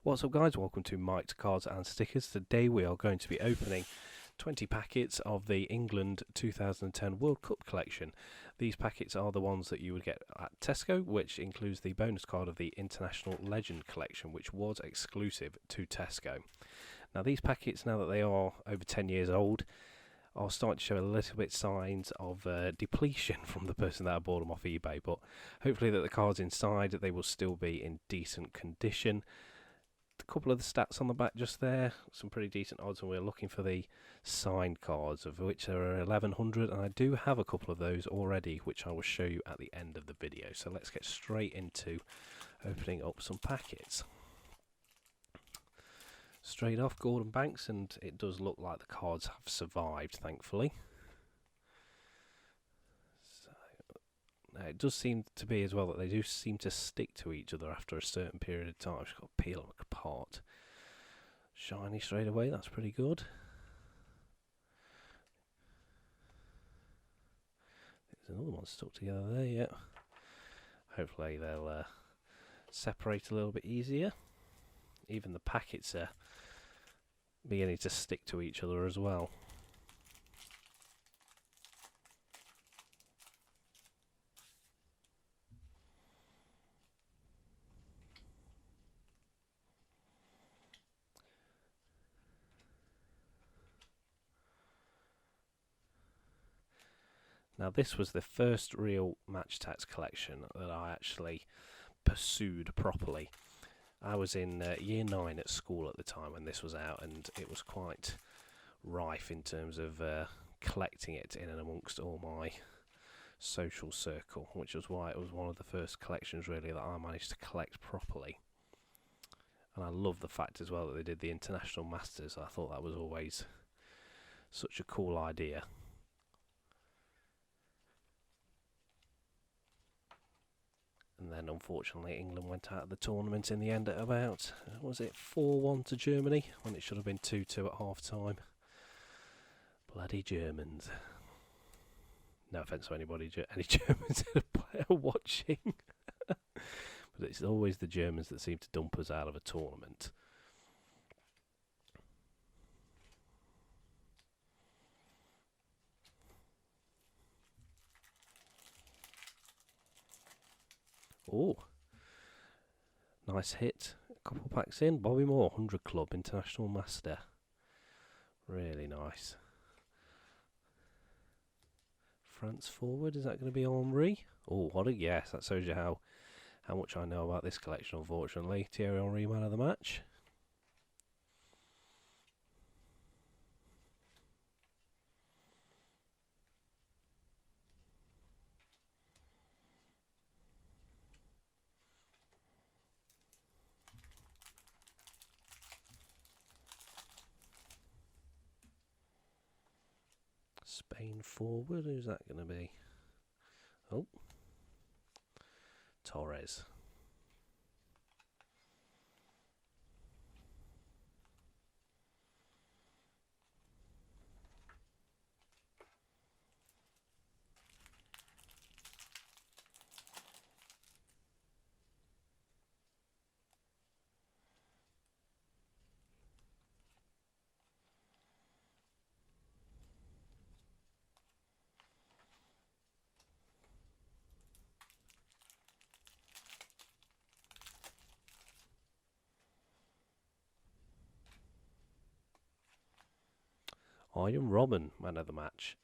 What's up guys, welcome to Mike's Cards and Stickers. Today we are going to be opening 20 packets of the England 2010 World Cup collection. These packets are the ones that you would get at Tesco, which includes the bonus card of the International Legend collection, which was exclusive to Tesco. Now these packets, now that they are over 10 years old, are starting to show a little bit signs of depletion from the person that bought them off eBay, but hopefully that the cards inside, they will still be in decent condition. A couple of the stats on the back just there, some pretty decent odds, and we're looking for the signed cards, of which there are 1100, and I do have a couple of those already, which I will show you at the end of the video. So let's get straight into opening up some packets. Straight off, Gordon Banks, and it does look like the cards have survived, thankfully. It does seem to be as well that they do seem to stick to each other after a certain period of time. Just got to peel them apart. Shiny straight away, that's pretty good. There's another one stuck together there, yeah. Hopefully they'll separate a little bit easier. Even the packets are beginning to stick to each other as well. Now this was the first real Match Attax collection that I actually pursued properly. I was in year 9 at school at the time when this was out, and it was quite rife in terms of collecting it in and amongst all my social circle, which was why it was one of the first collections really that I managed to collect properly. And I love the fact as well that they did the International Masters. I thought that was always such a cool idea. And then unfortunately England went out of the tournament in the end at about, was it 4-1 to Germany, when it should have been 2-2 at half time. Bloody Germans. No offence to anybody, any Germans watching. But it's always the Germans that seem to dump us out of a tournament. Oh, nice hit. A couple packs in. Bobby Moore, 100 Club, International Master. Really nice. France forward, is that going to be Henry? Oh, what a guess. That shows you how much I know about this collection, unfortunately. Thierry Henry, man of the match. Spain forward, who's that going to be? Oh, Torres. Iron Robin, man of the match.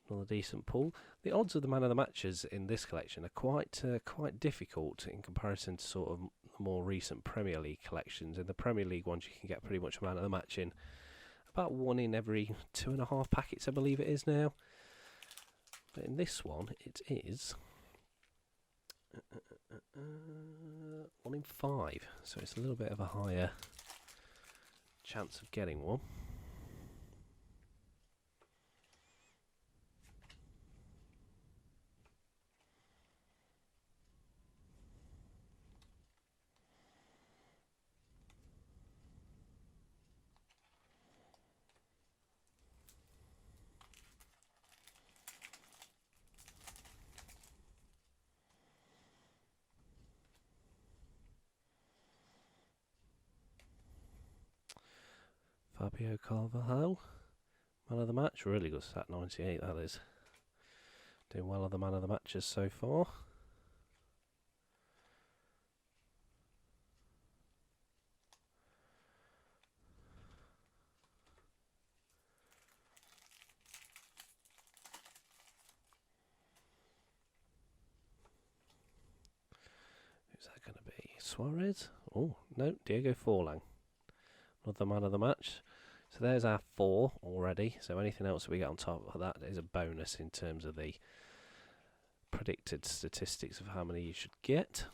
Another decent pull. The odds of the man of the matches in this collection are quite difficult in comparison to sort of more recent Premier League collections. In the Premier League ones, you can get pretty much a man of the match in about 1 in every 2.5 packets, I believe it is now. But in this one, it is 1 in 5, so it's a little bit of a higher chance of getting one. Fabio Carvalho, man of the match. Really good stat, 98 that is. Doing well on the man of the matches so far. Who's that going to be? Suarez? Oh, no, Diego Forlan. Another man of the match. So there's our 4 already. So anything else that we get on top of that is a bonus in terms of the predicted statistics of how many you should get.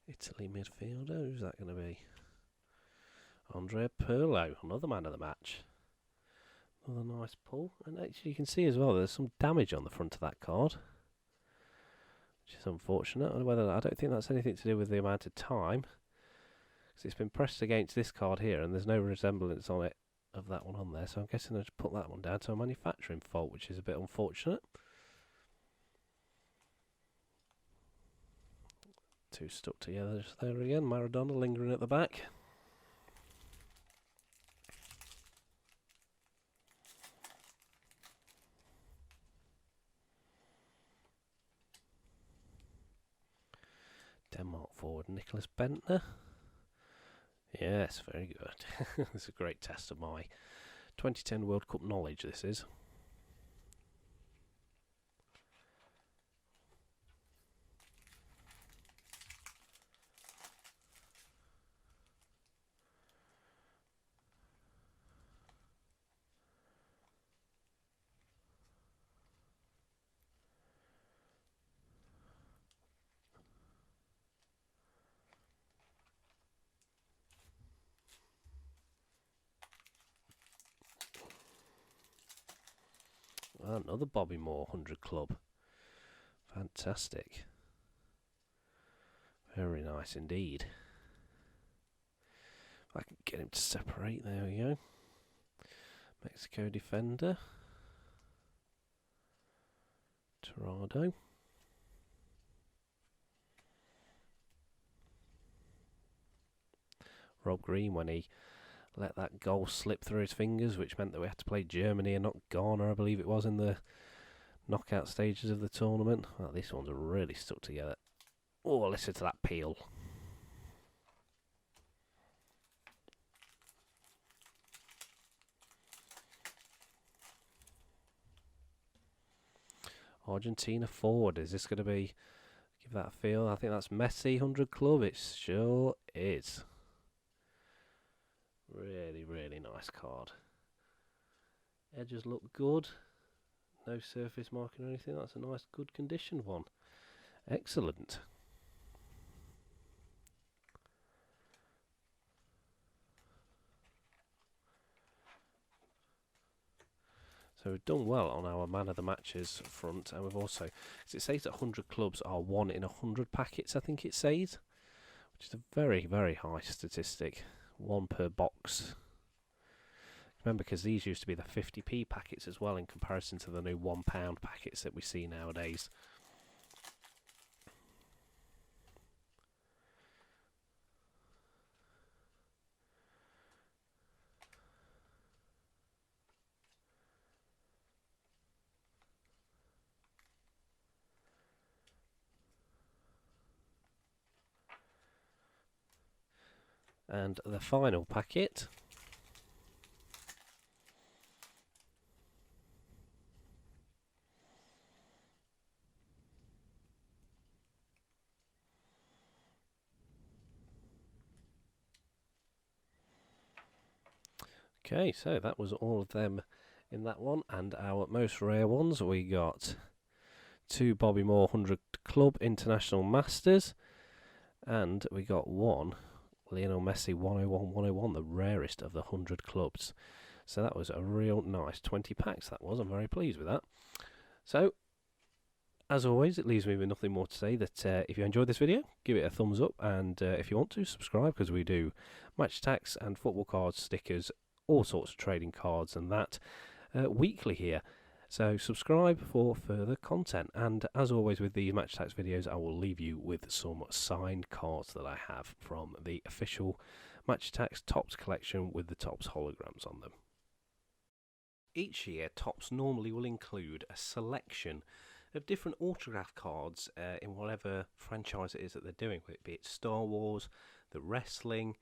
Italy midfielder, who's that going to be? Andrea Pirlo, another man of the match. Another nice pull. And actually you can see as well there's some damage on the front of that card, which is unfortunate. I don't think that's anything to do with the amount of time, because it's been pressed against this card here and there's no resemblance on it of that one on there, so I'm guessing I'll just put that one down to a manufacturing fault, which is a bit unfortunate. 2 stuck together just there again. Maradona lingering at the back. Denmark forward Nicholas Bentner. Yes, very good. It's a great test of my 2010 World Cup knowledge, this is. Another Bobby Moore 100 club. Fantastic. Very nice indeed. If I can get him to separate, there we go. Mexico defender. Torrado. Rob Green when he let that goal slip through his fingers, which meant that we had to play Germany and not Ghana, I believe it was, in the knockout stages of the tournament. Well, this one's really stuck together. Oh, listen to that peel. Argentina forward. Is this going to be... Give that a feel. I think that's Messi 100 club. It sure is. Really, really nice card. Edges look good. No surface marking or anything. That's a nice, good condition one. Excellent. So we've done well on our man of the matches front, and we've also, because it says that 100 clubs are 1 in 100 packets, I think it says, which is a very, very high statistic. 1 per box. Remember, because these used to be the 50p packets as well in comparison to the new £1 packets that we see nowadays. And the final packet. Okay, so that was all of them in that one, and our most rare ones, we got 2 Bobby Moore 100 Club International Masters, and we got 1 Lionel Messi 101 101, the rarest of the 100 clubs. So that was a real nice 20 packs, that was. I'm very pleased with that. So, as always, it leaves me with nothing more to say that if you enjoyed this video, give it a thumbs up, and if you want to, subscribe, because we do Match Attax and football cards, stickers, all sorts of trading cards and that weekly here. So subscribe for further content, and as always with these Match Attax videos, I will leave you with some signed cards that I have from the official Match Attax Topps collection with the Topps holograms on them. Each year, Topps normally will include a selection of different autograph cards in whatever franchise it is that they're doing, be it Star Wars, the wrestling,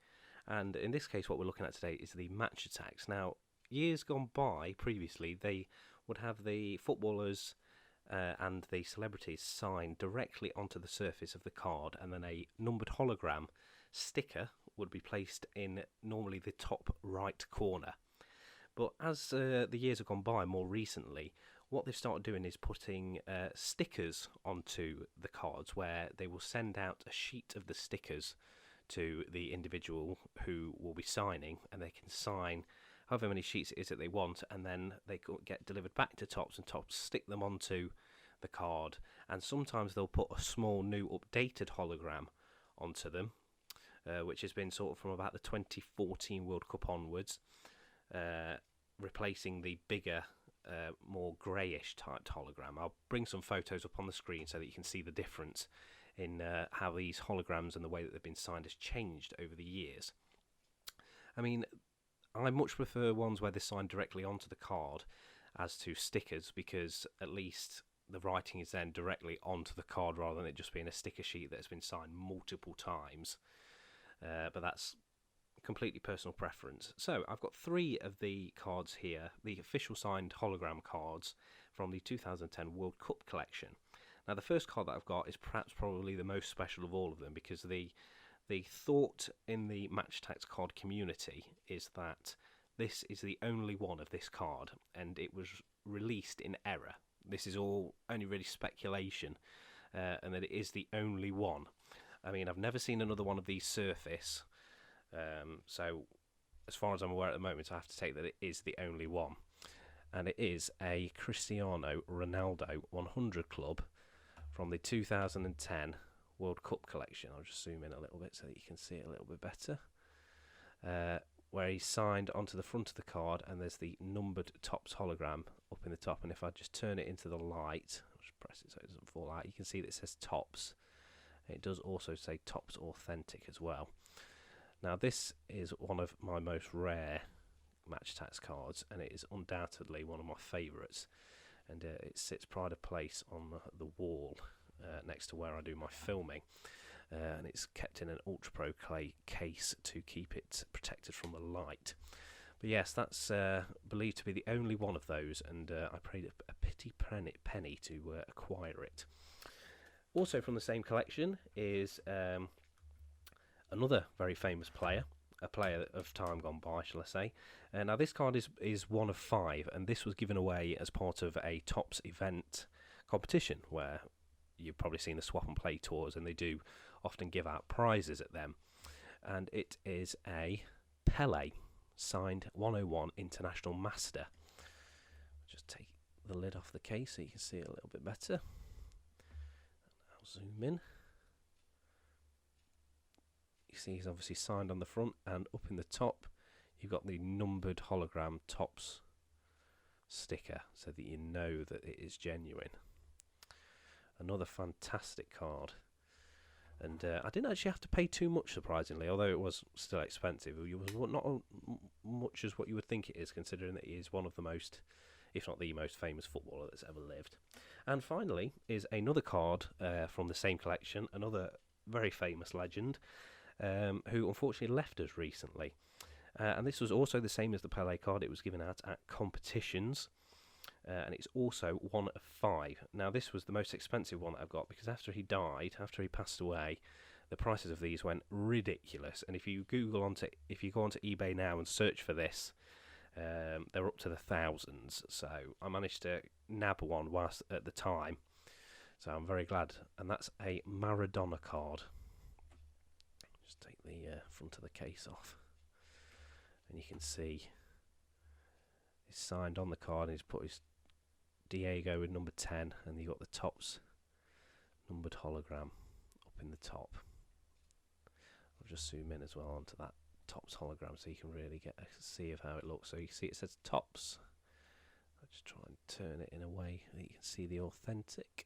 and in this case what we're looking at today is the Match Attax. Now, years gone by, previously, they would have the footballers and the celebrities signed directly onto the surface of the card, and then a numbered hologram sticker would be placed in normally the top right corner. But as the years have gone by, more recently, what they've started doing is putting stickers onto the cards, where they will send out a sheet of the stickers to the individual who will be signing, and they can sign however many sheets it is that they want, and then they get delivered back to Topps, and Topps stick them onto the card. And sometimes they'll put a small new updated hologram onto them, which has been sort of from about the 2014 World Cup onwards, replacing the bigger, more greyish typed hologram. I'll bring some photos up on the screen so that you can see the difference in how these holograms and the way that they've been signed has changed over the years. I mean, I much prefer ones where they're signed directly onto the card as to stickers, because at least the writing is then directly onto the card rather than it just being a sticker sheet that has been signed multiple times. But that's completely personal preference. So I've got 3 of the cards here, the official signed hologram cards from the 2010 World Cup collection. Now, the first card that I've got is perhaps probably the most special of all of them, because the thought in the Match Attax card community is that this is the only one of this card, and it was released in error. This is all only really speculation, and that it is the only one. I mean, I've never seen another one of these surface, so as far as I'm aware at the moment, I have to take that it is the only one. And it is a Cristiano Ronaldo 100 club from the 2010 World Cup collection. I'll just zoom in a little bit so that you can see it a little bit better. Where he's signed onto the front of the card, and there's the numbered Topps hologram up in the top. And if I just turn it into the light, I'll just press it so it doesn't fall out, you can see that it says Topps. It does also say Topps Authentic as well. Now, this is one of my most rare Match Attax cards, and it is undoubtedly one of my favourites. And it sits pride of place on the wall next to where I do my filming, and it's kept in an Ultra Pro clay case to keep it protected from the light. But yes, that's believed to be the only one of those, and I paid a pretty penny to acquire it. Also from the same collection is another very famous player, a player of time gone by, shall I say. Now, this card is one of 5, and this was given away as part of a Topps event competition, where you've probably seen the swap and play tours, and they do often give out prizes at them. And it is a Pele signed 101 International Master. Just take the lid off the case so you can see it a little bit better. I'll zoom in. You see he's obviously signed on the front, and up in the top you've got the numbered hologram Topps sticker so that you know that it is genuine. Another fantastic card, and I didn't actually have to pay too much, surprisingly, although it was still expensive. It was not much as what you would think it is, considering that he is one of the most, if not the most famous footballer that's ever lived. And finally is another card from the same collection, another very famous legend, who unfortunately left us recently. And this was also the same as the Pele card. It was given out at competitions. And it's also one of 5. Now, this was the most expensive one that I've got, because after he died, after he passed away, the prices of these went ridiculous. And if you go onto eBay now and search for this, they're up to the thousands. So I managed to nab one whilst at the time. So I'm very glad. And that's a Maradona card. Just take the front of the case off, and you can see he's signed on the card and he's put his Diego with number 10, and you've got the Topps numbered hologram up in the top. I'll just zoom in as well onto that Topps hologram so you can really get a see of how it looks. So you can see it says Topps. I'll just try and turn it in a way that you can see the authentic.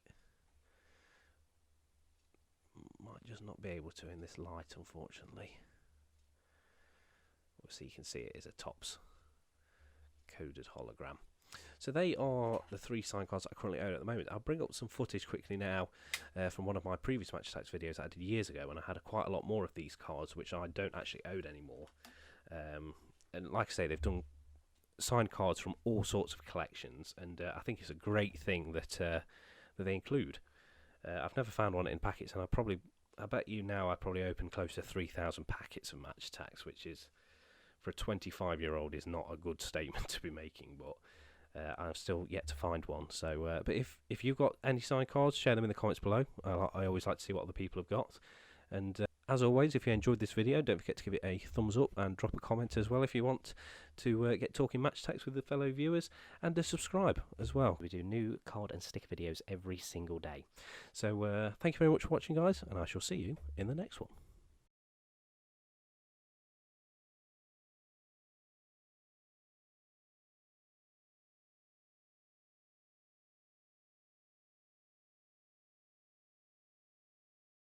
Might just not be able to in this light, unfortunately. So you can see it is a Topps coded hologram. So they are the 3 signed cards that I currently own at the moment. I'll bring up some footage quickly now from one of my previous Match Attax videos that I did years ago, when I had quite a lot more of these cards, which I don't actually own anymore. And like I say, they've done signed cards from all sorts of collections, and I think it's a great thing that that they include. I've never found one in packets, and I bet you now I probably opened close to 3,000 packets of Match Attax, which is, for a 25-year-old, is not a good statement to be making, but I've still yet to find one. So, but if you've got any signed cards, share them in the comments below. I always like to see what other people have got. And as always, if you enjoyed this video, don't forget to give it a thumbs up and drop a comment as well if you want to get talking Match Attax with the fellow viewers, and subscribe as well. We do new card and sticker videos every single day. So thank you very much for watching, guys, and I shall see you in the next one.